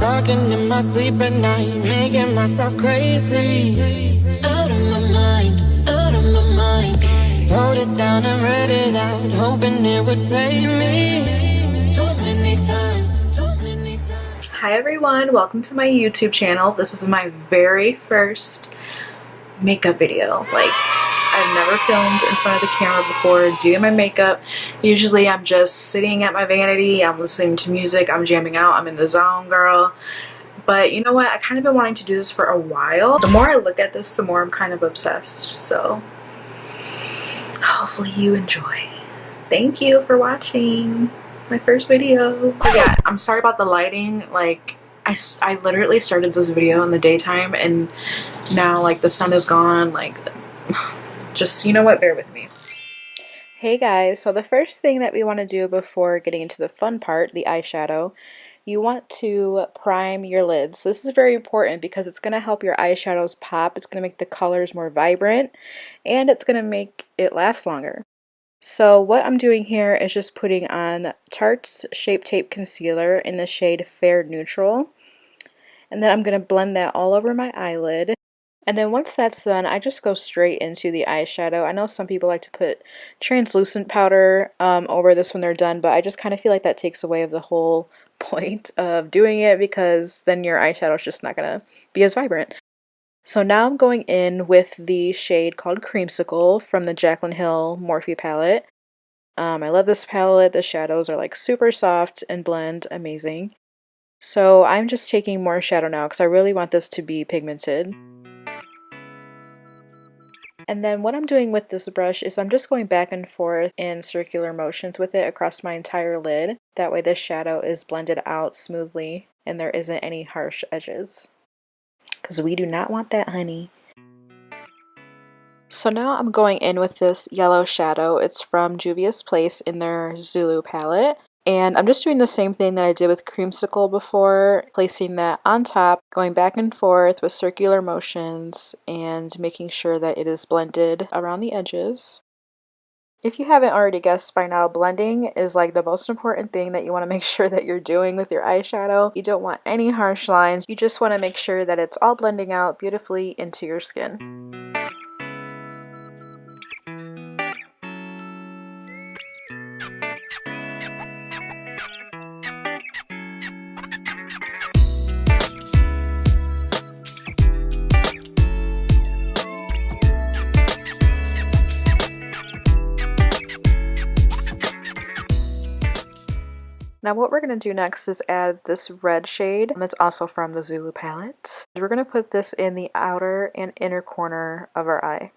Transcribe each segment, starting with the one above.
Talking in my sleep at night, making myself crazy. Out of my mind, out of my mind. Wrote it down and read it out, hoping it would save me. Too many times, too many times. Hi everyone, welcome to my YouTube channel. This is my very first makeup video. Like, I've never filmed in front of the camera before doing my makeup. Usually I'm just sitting at my vanity, I'm listening to music, I'm jamming out, I'm in the zone, girl. But you know what, I kind of been wanting to do this for a while. The more I look at this, the more I'm kind of obsessed. So hopefully you enjoy. Thank you for watching my first video. But yeah, I'm sorry about the lighting. Like, I literally started this video in the daytime and now like the sun is gone. Like, just, you know what, bear with me. Hey guys, so the first thing that we want to do before getting into the fun part, the eyeshadow, you want to prime your lids. This is very important because it's going to help your eyeshadows pop. It's going to make the colors more vibrant and it's going to make it last longer. So what I'm doing here is just putting on Tarte's Shape Tape Concealer in the shade Fair Neutral. And then I'm going to blend that all over my eyelid. And then once that's done, I just go straight into the eyeshadow. I know some people like to put translucent powder over this when they're done, but I just kind of feel like that takes away the whole point of doing it because then your eyeshadow is just not going to be as vibrant. So now I'm going in with the shade called Creamsicle from the Jaclyn Morphe palette. I love this palette. The shadows are like super soft and blend amazing. So I'm just taking more shadow now because I really want this to be pigmented. And then what I'm doing with this brush is I'm just going back and forth in circular motions with it across my entire lid. That way this shadow is blended out smoothly and there isn't any harsh edges. Because we do not want that, honey. So now I'm going in with this yellow shadow. It's from Juvia's Place in their Zulu palette. And I'm just doing the same thing that I did with Creamsicle before, placing that on top, going back and forth with circular motions, and making sure that it is blended around the edges. If you haven't already guessed by now, blending is like the most important thing that you want to make sure that you're doing with your eyeshadow. You don't want any harsh lines. You just want to make sure that it's all blending out beautifully into your skin. Now what we're going to do next is add this red shade. It's also from the Zulu palette. We're going to put this in the outer and inner corner of our eye.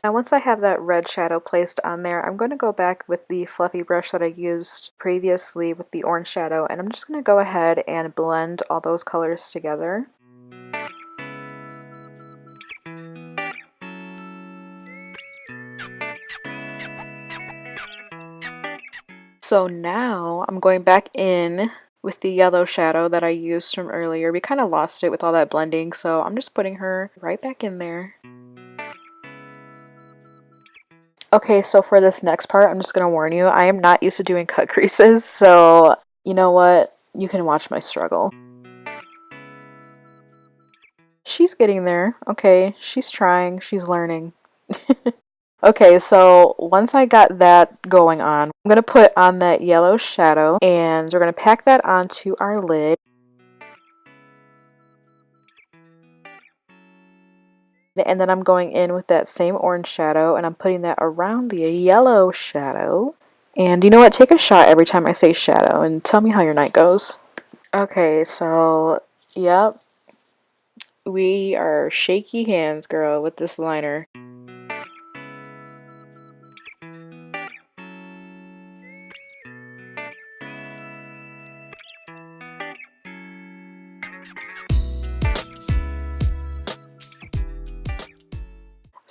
Now once I have that red shadow placed on there, I'm going to go back with the fluffy brush that I used previously with the orange shadow, and I'm just going to go ahead and blend all those colors together. So now I'm going back in with the yellow shadow that I used from earlier. We kind of lost it with all that blending, so I'm just putting her right back in there. Okay, so for this next part, I'm just going to warn you, I am not used to doing cut creases, so you know what? You can watch my struggle. She's getting there. Okay, she's trying, she's learning. Okay, so once I got that going on, I'm going to put on that yellow shadow, and we're going to pack that onto our lid. And then I'm going in with that same orange shadow and I'm putting that around the yellow shadow. And you know what? Take a shot every time I say shadow and tell me how your night goes. Okay, so, yep. We are shaky hands, girl, with this liner.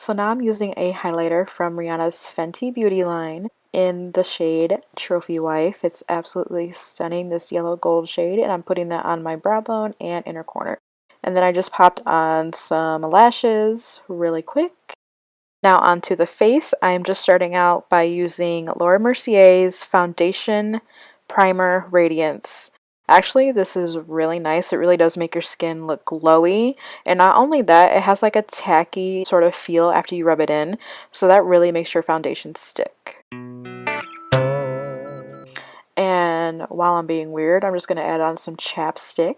So now I'm using a highlighter from Rihanna's Fenty Beauty line in the shade Trophy Wife. It's absolutely stunning, this yellow gold shade, and I'm putting that on my brow bone and inner corner. And then I just popped on some lashes really quick. Now onto the face. I'm just starting out by using Laura Mercier's Foundation Primer Radiance. Actually, this is really nice. It really does make your skin look glowy. And not only that, it has like a tacky sort of feel after you rub it in. So that really makes your foundation stick. And while I'm being weird, I'm just going to add on some chapstick.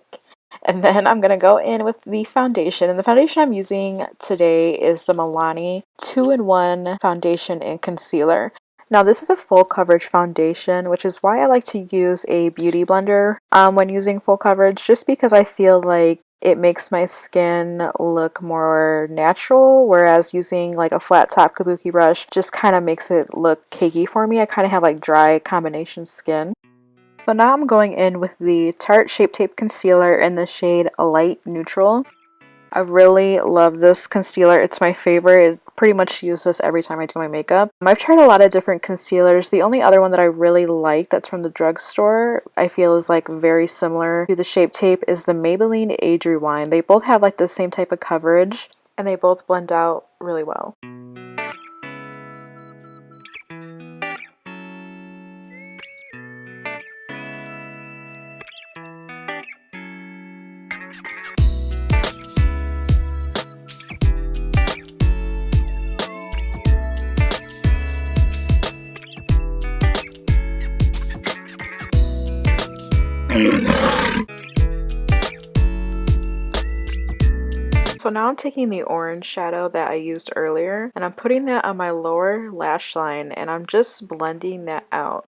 And then I'm going to go in with the foundation. And the foundation I'm using today is the Milani 2-in-1 foundation and concealer. Now this is a full coverage foundation, which is why I like to use a beauty blender when using full coverage, just because I feel like it makes my skin look more natural, whereas using like a flat top kabuki brush just kind of makes it look cakey for me. I kind of have like dry combination skin. So now I'm going in with the Tarte Shape Tape Concealer in the shade Light Neutral. I really love this concealer. It's my favorite. I pretty much use this every time I do my makeup. I've tried a lot of different concealers. The only other one that I really like that's from the drugstore, I feel is like very similar to the Shape Tape, is the Maybelline Age Rewind. They both have like the same type of coverage and they both blend out really well. So now I'm taking the orange shadow that I used earlier and I'm putting that on my lower lash line and I'm just blending that out.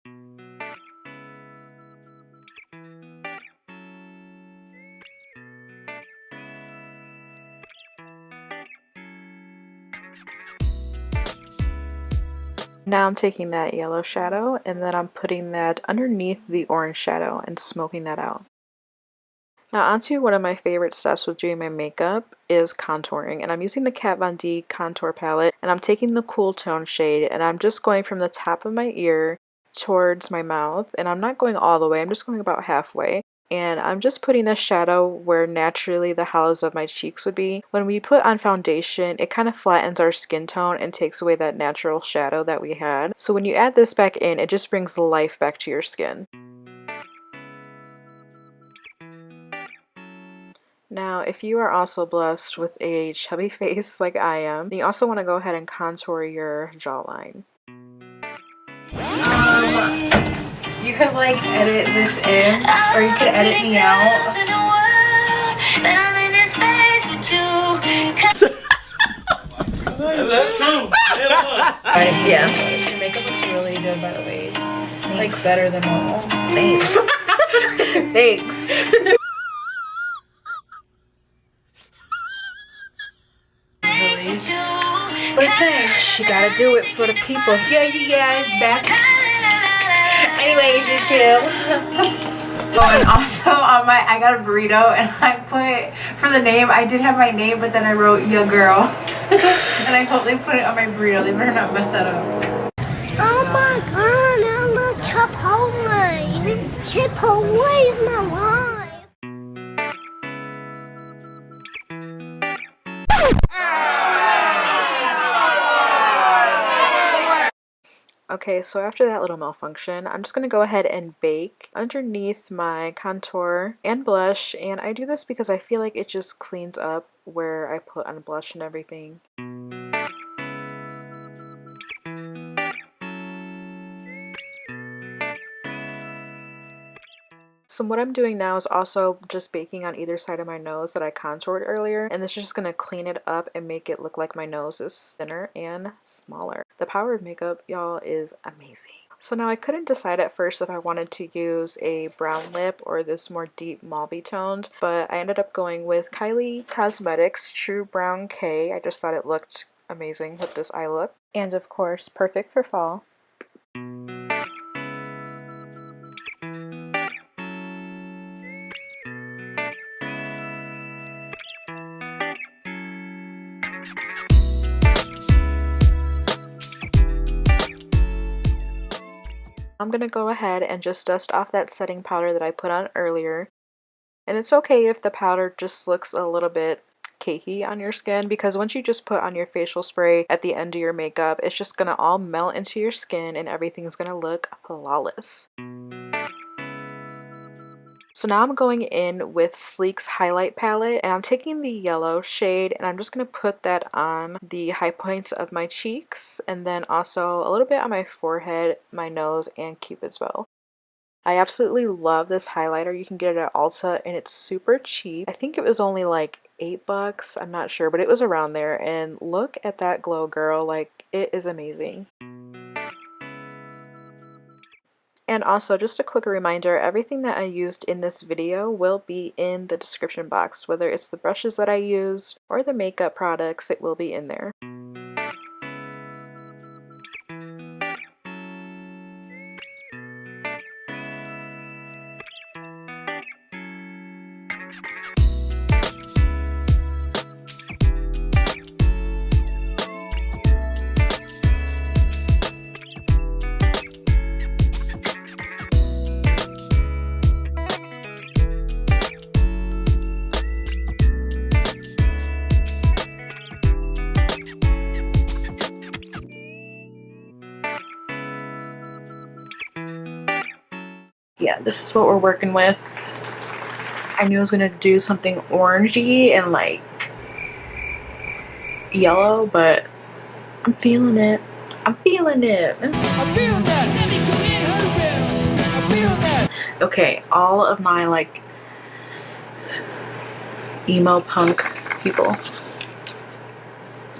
Now I'm taking that yellow shadow and then I'm putting that underneath the orange shadow and smoking that out. Now onto one of my favorite steps with doing my makeup is contouring, and I'm using the Kat Von D contour palette and I'm taking the cool tone shade and I'm just going from the top of my ear towards my mouth, and I'm not going all the way, I'm just going about halfway. And I'm just putting the shadow where naturally the hollows of my cheeks would be. When we put on foundation, it kind of flattens our skin tone and takes away that natural shadow that we had. So when you add this back in, it just brings life back to your skin. Now, if you are also blessed with a chubby face like I am, then you also want to go ahead and contour your jawline. You could like edit this in, or you could edit me out. That's true. Yeah. Your makeup looks really good, by the way. Thanks. Like better than normal. Thanks. Thanks. But it's nice. You gotta do it for the people. Yeah, back. Anyways, you too. Oh, and also on my, I got a burrito and I put, for the name, I did have my name, but then I wrote "ya girl." And I hope they put it on my burrito. They better not mess that up. Oh my god, I love Chipotle. Chipotle is my life. Okay, so after that little malfunction, I'm just going to go ahead and bake underneath my contour and blush, and I do this because I feel like it just cleans up where I put on blush and everything. So what I'm doing now is also just baking on either side of my nose that I contoured earlier, and this is just going to clean it up and make it look like my nose is thinner and smaller. The power of makeup, y'all, is amazing. So now I couldn't decide at first if I wanted to use a brown lip or this more deep mauve toned, but I ended up going with Kylie Cosmetics True Brown K. I just thought it looked amazing with this eye look, and of course perfect for fall. I'm gonna go ahead and just dust off that setting powder that I put on earlier. And it's okay if the powder just looks a little bit cakey on your skin, because once you just put on your facial spray at the end of your makeup, it's just gonna all melt into your skin and everything's gonna look flawless. So now I'm going in with Sleek's highlight palette, and I'm taking the yellow shade and I'm just going to put that on the high points of my cheeks, and then also a little bit on my forehead, my nose, and Cupid's bow. I absolutely love this highlighter. You can get it at Ulta and it's super cheap. I think it was only like $8, I'm not sure, but it was around there. And look at that glow, girl. Like, it is amazing. And also, just a quick reminder, everything that I used in this video will be in the description box. Whether it's the brushes that I used or the makeup products, it will be in there. Yeah, this is what we're working with. I knew I was gonna do something orangey and like yellow, but I'm feeling it. I'm feeling it. I feel that. I feel that. Okay, all of my like emo punk people.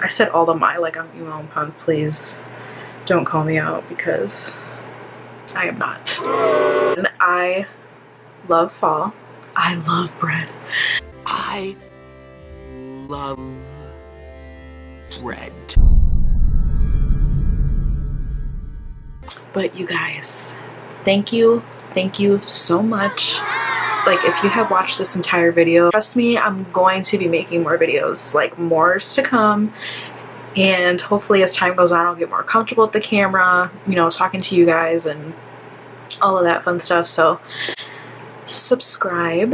I said all of my, like I'm emo and punk, please don't call me out because I am not. And I love fall. I love bread. I love bread. But you guys, thank you so much. Like, if you have watched this entire video, trust me, I'm going to be making more videos, like more's to come. And hopefully as time goes on, I'll get more comfortable with the camera, you know, talking to you guys and all of that fun stuff. So subscribe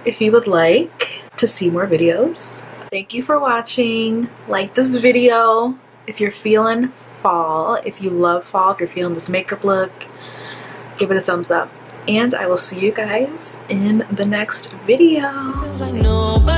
if you would like to see more videos. Thank you for watching. Like this video if you're feeling fall, if you love fall, if you're feeling this makeup look, give it a thumbs up. And I will see you guys in the next video. Like nobody